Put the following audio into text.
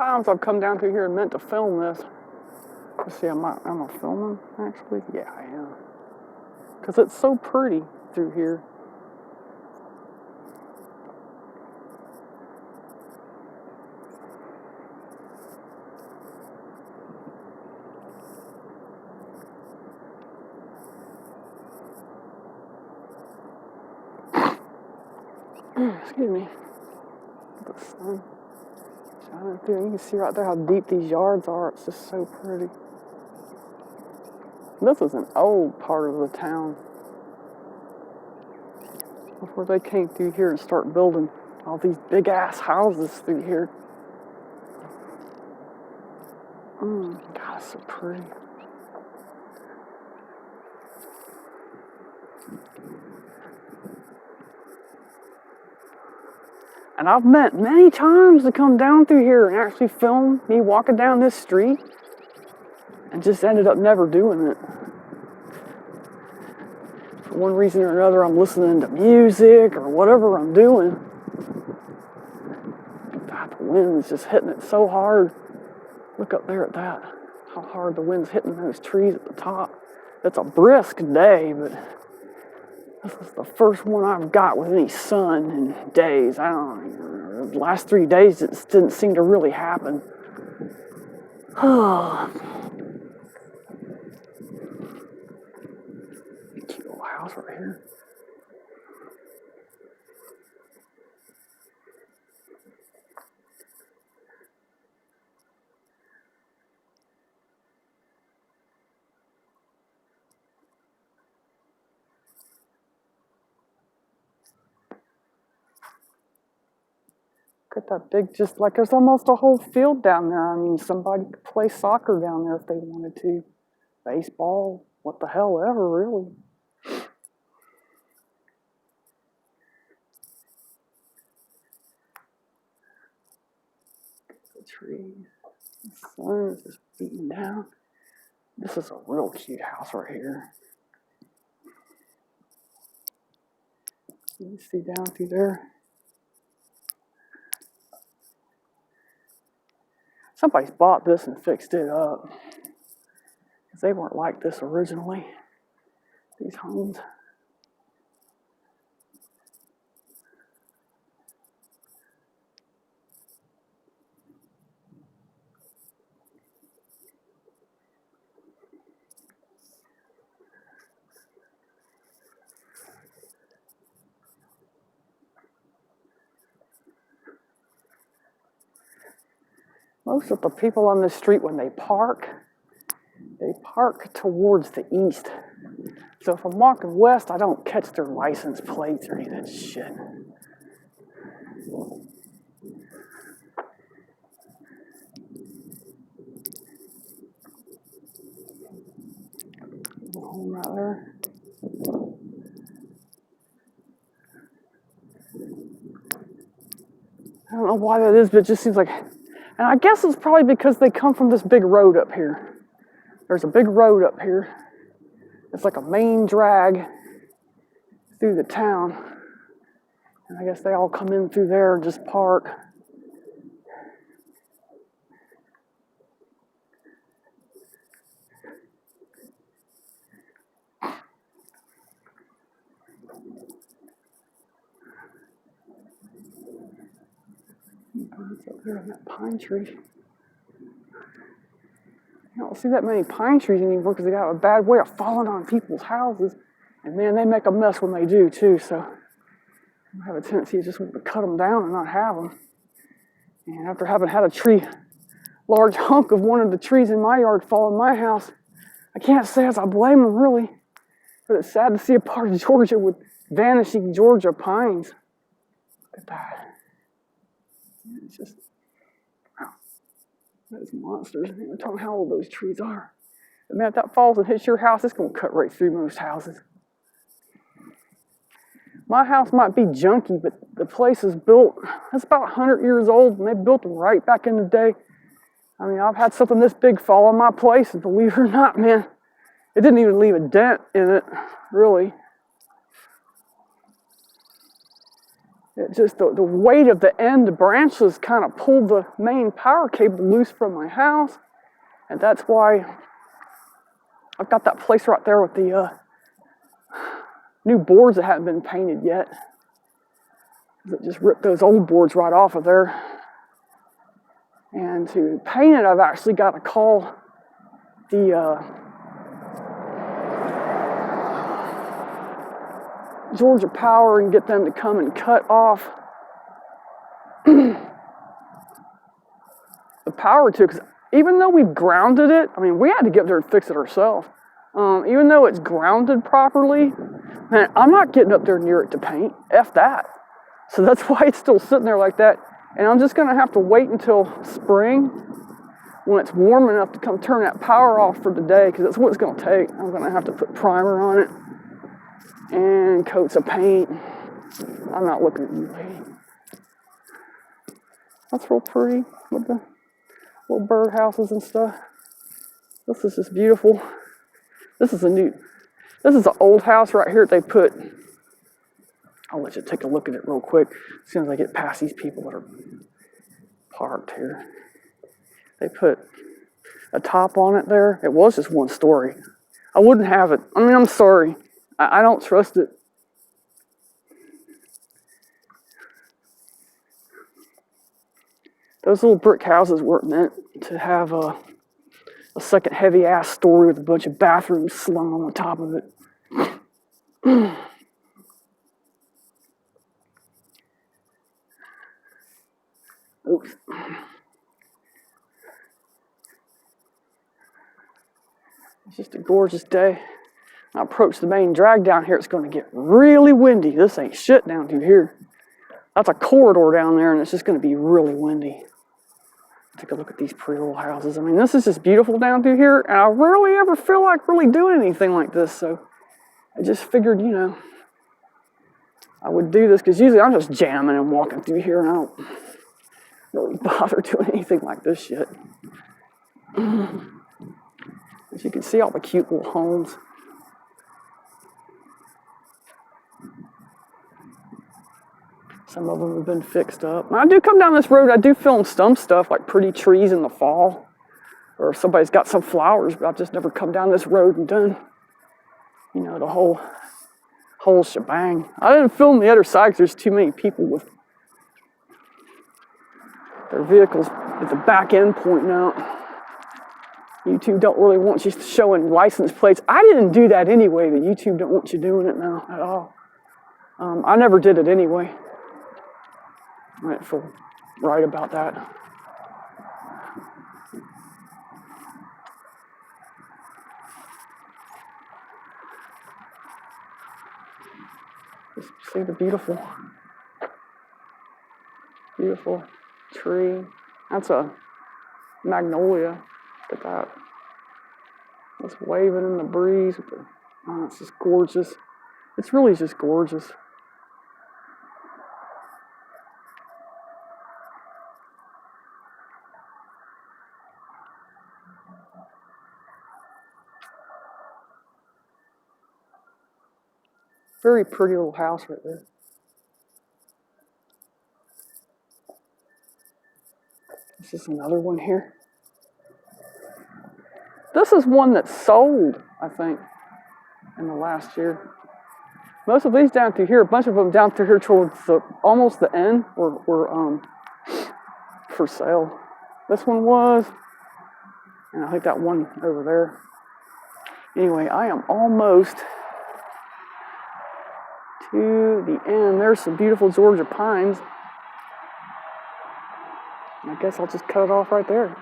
times I've come down through here and meant to film this. Let's see, am I filming actually? Yeah, I am. Because it's so pretty through here. Excuse me. The sun shining through. You can see right there how deep these yards are. It's just so pretty. This is an old part of the town. Before they came through here and start building all these big ass houses through here. God, it's so pretty. And I've meant many times to come down through here and actually film me walking down this street, and just ended up never doing it. For one reason or another, I'm listening to music or whatever I'm doing. God, the wind is just hitting it so hard. Look up there at that. How hard the wind's hitting those trees at the top. It's a brisk day, but this is the first one I've got with any sun in days. I don't know. The last 3 days it didn't seem to really happen. Cute little house right here. Got that big, just like there's almost a whole field down there. I mean, somebody could play soccer down there if they wanted to. Baseball, what the hell ever, really. The trees, the sun is just beating down. This is a real cute house right here. You see down through there. Somebody's bought this and fixed it up. Because they weren't like this originally, these homes. Most of the people on this street, when they park towards the east. So if I'm walking west, I don't catch their license plates or any of that shit. Home right there. I don't know why that is, but it just seems like, and I guess it's probably because they come from this big road up here. There's a big road up here. It's like a main drag through the town. And I guess they all come in through there and just park. Birds up there in that pine tree. You don't see that many pine trees anymore because they got a bad way of falling on people's houses. And man, they make a mess when they do too, so I have a tendency to just want to cut them down and not have them. And after having had a large hunk of one of the trees in my yard fall in my house, I can't say as I blame them really, but it's sad to see a part of Georgia with vanishing Georgia pines. Look at that. It's just, wow, those monsters. I'm talking how old those trees are. And man, if that falls and hits your house, it's going to cut right through most houses. My house might be junky, but the place is built, it's about 100 years old, and they built them right back in the day. I mean, I've had something this big fall on my place, and believe it or not, man, it didn't even leave a dent in it, really. It just, the weight of the end branches kind of pulled the main power cable loose from my house. And that's why I've got that place right there with the new boards that haven't been painted yet. It just ripped those old boards right off of there. And to paint it, I've actually got to call the Georgia Power and get them to come and cut off the power to it. Because even though we've grounded it, I mean, we had to get there and fix it ourselves. Even though it's grounded properly, man, I'm not getting up there near it to paint. F that. So that's why it's still sitting there like that. And I'm just going to have to wait until spring when it's warm enough to come turn that power off for the day, because that's what it's going to take. I'm going to have to put primer on it and coats of paint. I'm not looking at you, lady. That's real pretty with the little bird houses and stuff. This is just beautiful. This is an old house right here. They put, I'll let you take a look at it real quick as soon as I get past these people that are parked here. They put a top on it there. It was just one story. I wouldn't have it. I mean, I'm sorry. I don't trust it. Those little brick houses weren't meant to have a second heavy ass story with a bunch of bathrooms slung on the top of it. Oops. It's just a gorgeous day. I approach the main drag down here. It's going to get really windy. This ain't shit down through here. That's a corridor down there, and it's just going to be really windy. Take a look at these pretty little houses. I mean, this is just beautiful down through here, and I rarely ever feel like really doing anything like this, so I just figured, you know, I would do this, because usually I'm just jamming and walking through here, and I don't really bother doing anything like this shit. As you can see, all the cute little homes. Some of them have been fixed up. When I do come down this road, I do film some stuff, like pretty trees in the fall, or if somebody's got some flowers, but I've just never come down this road and done, you know, the whole shebang. I didn't film the other side because there's too many people with their vehicles at the back end pointing out. YouTube don't really want you showing license plates. I didn't do that anyway, but YouTube don't want you doing it now at all. I never did it anyway. I didn't feel right about that. Just see the beautiful tree. That's a magnolia. Look at that. It's waving in the breeze. Oh, it's just gorgeous. It's really just gorgeous. Very pretty little house right there. This is another one here. This is one that sold, I think, in the last year. Most of these down through here, a bunch of them down through here towards almost the end were for sale. This one was, and I think that one over there. Anyway, I am almost to the end. There's some beautiful Georgia pines. I guess I'll just cut it off right there.